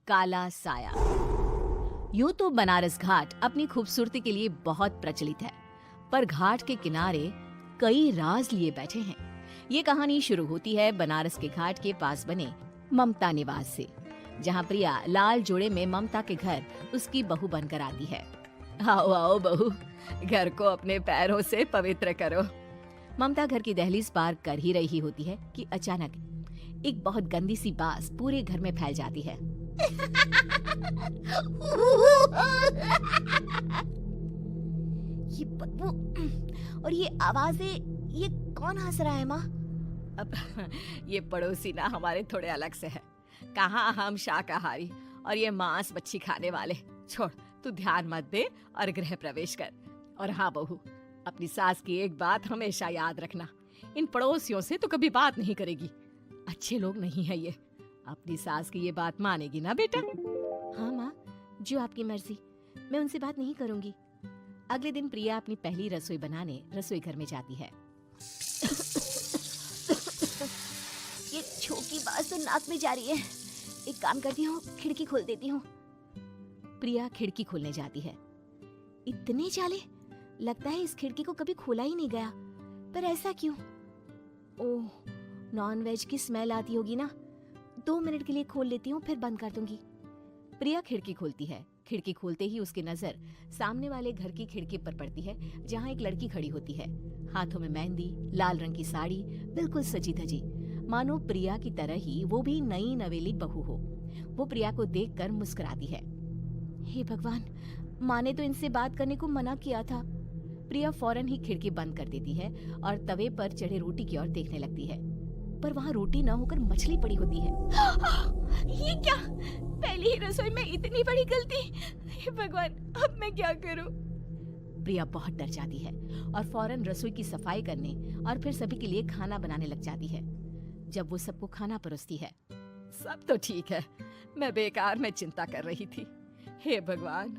काला साया। यूं तो बनारस घाट अपनी खूबसूरती के लिए बहुत प्रचलित है, पर घाट के किनारे कई राज लिए बैठे हैं। ये कहानी शुरू होती है बनारस के घाट के पास बने ममता निवास से, जहाँ प्रिया लाल जोड़े में ममता के घर उसकी बहू बनकर आती है। आओ आओ बहू, घर को अपने पैरों से पवित्र करो। ममता घर की दहलीज पार कर ही रही होती है कि अचानक एक बहुत गंदी सी बास पूरे घर में फैल जाती है। ये बदबू और ये आवाजें, ये कौन हंस रहा है माँ? अब ये पड़ोसी ना हमारे थोड़े अलग से है। कहाँ हम शाकाहारी और ये मांस मच्छी खाने वाले। छोड़, तू ध्यान मत दे और गृह प्रवेश कर। और हाँ बहू, अपनी सास की एक बात हमेशा याद रखना, इन पड़ोसियों से तो कभी बात नहीं करेगी। अच्छे लोग नहीं है ये। अपनी सास की ये बात मानेगी ना बेटा? हाँ माँ, जो आपकी मर्जी, मैं उनसे बात नहीं करूंगी। अगले दिन प्रिया अपनी पहली रसोई बनाने रसोई घर में जाती है। ये छोटी बात तो नाक में जा रही है। एक काम करती हूँ, खिड़की खोल देती हूँ। प्रिया खिड़की खोलने जाती है। इतने चाले, लगता है इस खिड़की को कभी खोला ही नहीं गया। पर ऐसा क्यों? ओह, नॉन वेज की स्मेल आती होगी ना। 2 मिनट के लिए खोल लेती हूँ, फिर बंद कर दूंगी। प्रिया खिड़की खोलती है। खिड़की खोलते ही उसकी नजर सामने वाले घर की खिड़की पर पड़ती है, जहाँ एक लड़की खड़ी होती है। हाथों में मेहंदी, लाल रंग की साड़ी, बिल्कुल सजी धजी, मानो प्रिया की तरह ही वो भी नई नवेली बहू हो। वो प्रिया को देखकर मुस्कुराती है। हे भगवान, माँ ने तो इनसे बात करने को मना किया था। प्रिया फौरन ही खिड़की बंद कर देती है और तवे पर चढ़े रोटी की ओर देखने लगती है, पर वहाँ रोटी न होकर मछली पड़ी होती है। ये क्या? पहली ही रसोई में इतनी बड़ी गलती! हे भगवान, अब मैं क्या करूं? प्रिया बहुत डर जाती है और फौरन रसोई की सफाई करने और फिर सभी के लिए खाना बनाने लग जाती है। जब वो सबको खाना परोसती है, सब तो ठीक है, मैं बेकार में चिंता कर रही थी। हे भगवान,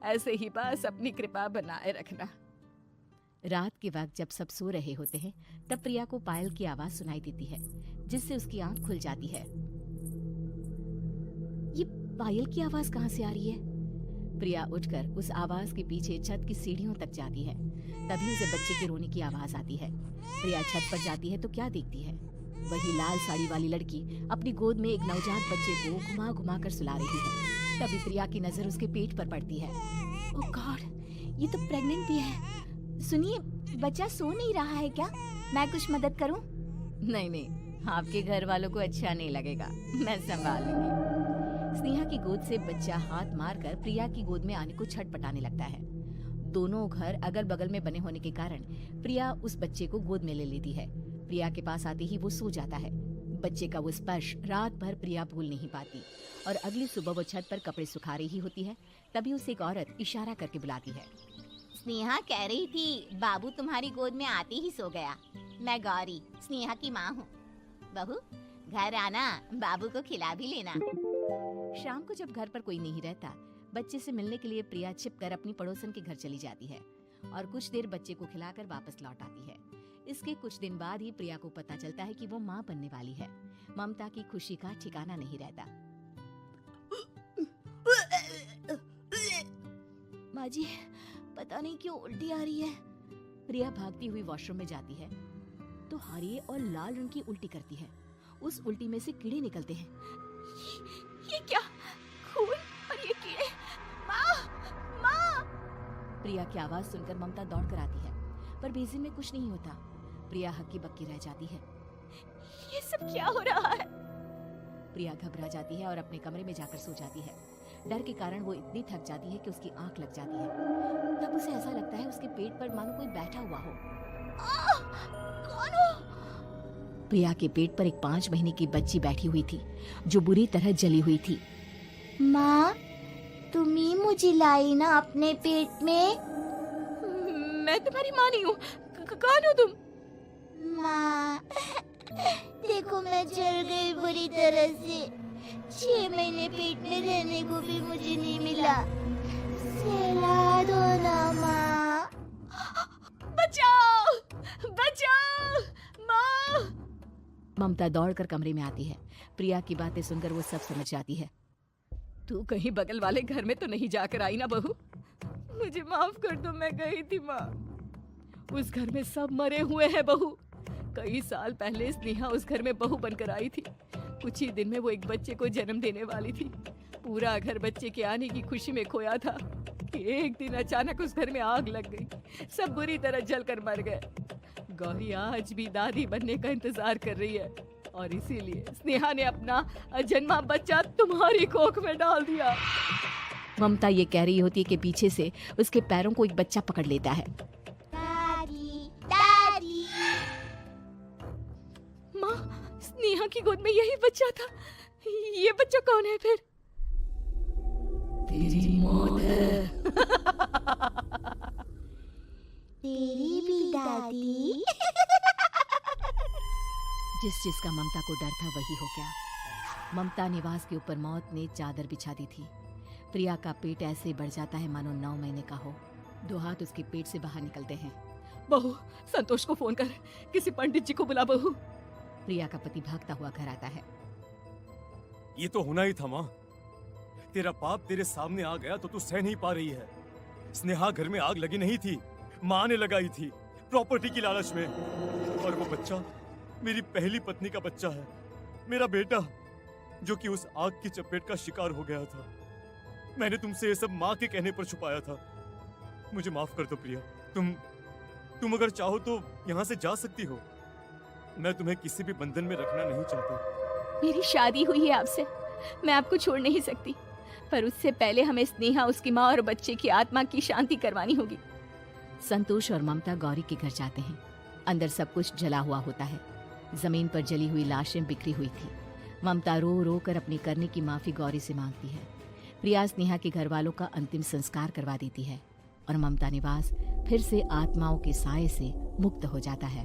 ऐसे ही बस अपनी कृपा बनाए रखना। रात के वक्त जब सब सो रहे होते हैं, तब प्रिया को पायल की आवाज सुनाई देती है, जिससे उसकी आंख खुल जाती है। ये पायल की आवाज कहाँ से आ रही है? प्रिया उठकर उस आवाज के पीछे छत की सीढ़ियों तक जाती है। तभी उसे बच्चे के रोने की आवाज आती है। प्रिया छत पर जाती है तो क्या देखती है? वही लाल साड़ी वाली लड़की अपनी गोद में एक नवजात बच्चे को घुमा घुमा कर सुला रही है। तभी प्रिया की नजर उसके पेट पर पड़ती है। ओह गॉड, ये तो प्रेग्नेंट भी है। सुनिए, बच्चा सो नहीं रहा है क्या? मैं कुछ मदद करूं? नहीं नहीं, आपके घर वालों को अच्छा नहीं लगेगा, मैं संभाल लूंगी। स्नेहा की गोद से बच्चा हाथ मारकर प्रिया की गोद में आने को छटपटाने लगता है। दोनों घर अगल बगल में बने होने के कारण प्रिया उस बच्चे को गोद में ले लेती है। प्रिया के पास आते ही वो सो जाता है। बच्चे का वो स्पर्श रात भर प्रिया भूल नहीं पाती और अगली सुबह वो छत पर कपड़े सुखा रही होती है। तभी उसे एक औरत इशारा करके बुलाती है। स्नेहा कह रही थी बाबू तुम्हारी गोद में आते ही सो गया। मैं गौरी, स्नेहा की माँ हूँ। बहू, घर आना, बाबू को खिला भी लेना। शाम को जब घर पर कोई नहीं रहता, बच्चे से मिलने के लिए प्रिया छिपकर अपनी पड़ोसन के घर चली जाती है और कुछ देर बच्चे को खिलाकर वापस लौट आती है। इसके कुछ दिन बाद ही प्रिया को पता चलता है कि वो माँ बनने वाली है। ममता की खुशी का ठिकाना नहीं रहता। माँ जी, पता नहीं क्यों उल्टी आ रही है। प्रिया भागती हुई वॉशरूम में जाती है तो हरे और लाल रंग की उल्टी करती है। उस उल्टी में से कीड़े निकलते हैं। ये क्या? खून और ये कीड़े! माँ! माँ! प्रिया की आवाज सुनकर ममता दौड़कर आती है, पर बेसिन में कुछ नहीं होता। प्रिया हक्की बक्की रह जाती है। ये सब क्या हो रहा है? प्रिया घबरा जाती है और अपने कमरे में जाकर सो जाती है। डर के कारण वो इतनी थक जाती है कि उसकी आंख लग जाती है। तब उसे ऐसा लगता है उसके पेट पर मानो कोई बैठा हुआ हो। कौन हो? प्रिया के पेट पर एक 5 महीने की बच्ची बैठी हुई थी, जो बुरी तरह जली हुई थी। माँ, तुम ही मुझे लाई ना अपने पेट में? मैं तुम्हारी माँ नहीं हूँ। कौन हो तुम? माँ, देखो मैं जल गई बुरी तरह से। 6 महीने पेट में रहने को भी मुझे नहीं मिला। सहला दो ना माँ। बचाओ! बचाओ! माँ! ममता दौड़कर कमरे में आती है। प्रिया की बातें सुनकर वो सब समझ जाती है। तू कहीं बगल वाले घर में तो नहीं जाकर आई ना बहू? मुझे माफ कर दो, मैं गई थी माँ। उस घर में सब मरे हुए हैं बहू। कई साल पहले स्नेहा उस घर में बहू बनकर आई थी। कुछ ही दिन में वो एक बच्चे को जन्म देने वाली थी। पूरा घर बच्चे के आने की खुशी में खोया था कि एक दिन अचानक उस घर में आग लग गई। सब बुरी तरह जलकर मर गए। गौरी आज भी दादी बनने का इंतजार कर रही है और इसीलिए स्नेहा ने अपना अजन्मा बच्चा तुम्हारी कोख में डाल दिया। ममता ये कह रही होती है कि पीछे से उसके पैरों को एक बच्चा पकड़ लेता है। दादी, दादी। माँ, स्नेहा की गोद में यही बच्चा था। ये बच्चा कौन है फिर? तेरी मौत है। तेरी भी दादी। जिस जिसका ममता को डर था वही हो गया। ममता निवास के ऊपर मौत ने चादर बिछा दी थी। प्रिया का पेट ऐसे बढ़ जाता है मानो 9 महीने का हो। 2 हाथ उसके पेट से बाहर निकलते हैं। बहू, संतोष को फोन कर, किसी पंडित जी को बुला बहू। प्रिया का पति भागता हुआ घर आता है। ये तो होना ही था माँ। तेरा बाप तेरे सामने आ गया तो तू सह नहीं पा रही है। स्नेहा घर में आग लगी नहीं थी, माँ ने लगाई थी प्रॉपर्टी की लालच में। और वो बच्चा मेरी पहली पत्नी का बच्चा है, मेरा बेटा, जो कि उस आग की चपेट का शिकार हो गया था। मैंने तुमसे ये सब माँ के कहने पर छुपाया था। मुझे माफ कर दो प्रिया। तुम अगर चाहो तो यहाँ से जा सकती हो। मैं तुम्हें किसी भी बंधन में रखना नहीं चाहता। मेरी शादी हुई है आपसे, मैं आपको छोड़ नहीं सकती, पर उससे पहले हमें स्नेहा, उसकी माँ और बच्चे की आत्मा की शांति करवानी होगी। संतोष और ममता गौरी के घर जाते हैं। अंदर सब कुछ जला हुआ होता है। जमीन पर जली हुई लाशें बिखरी हुई थी। ममता रो रो कर अपने करने की माफी गौरी से मांगती है। प्रिया स्नेहा के घर वालों का अंतिम संस्कार करवा देती है और ममता निवास फिर से आत्माओं के साए से मुक्त हो जाता है।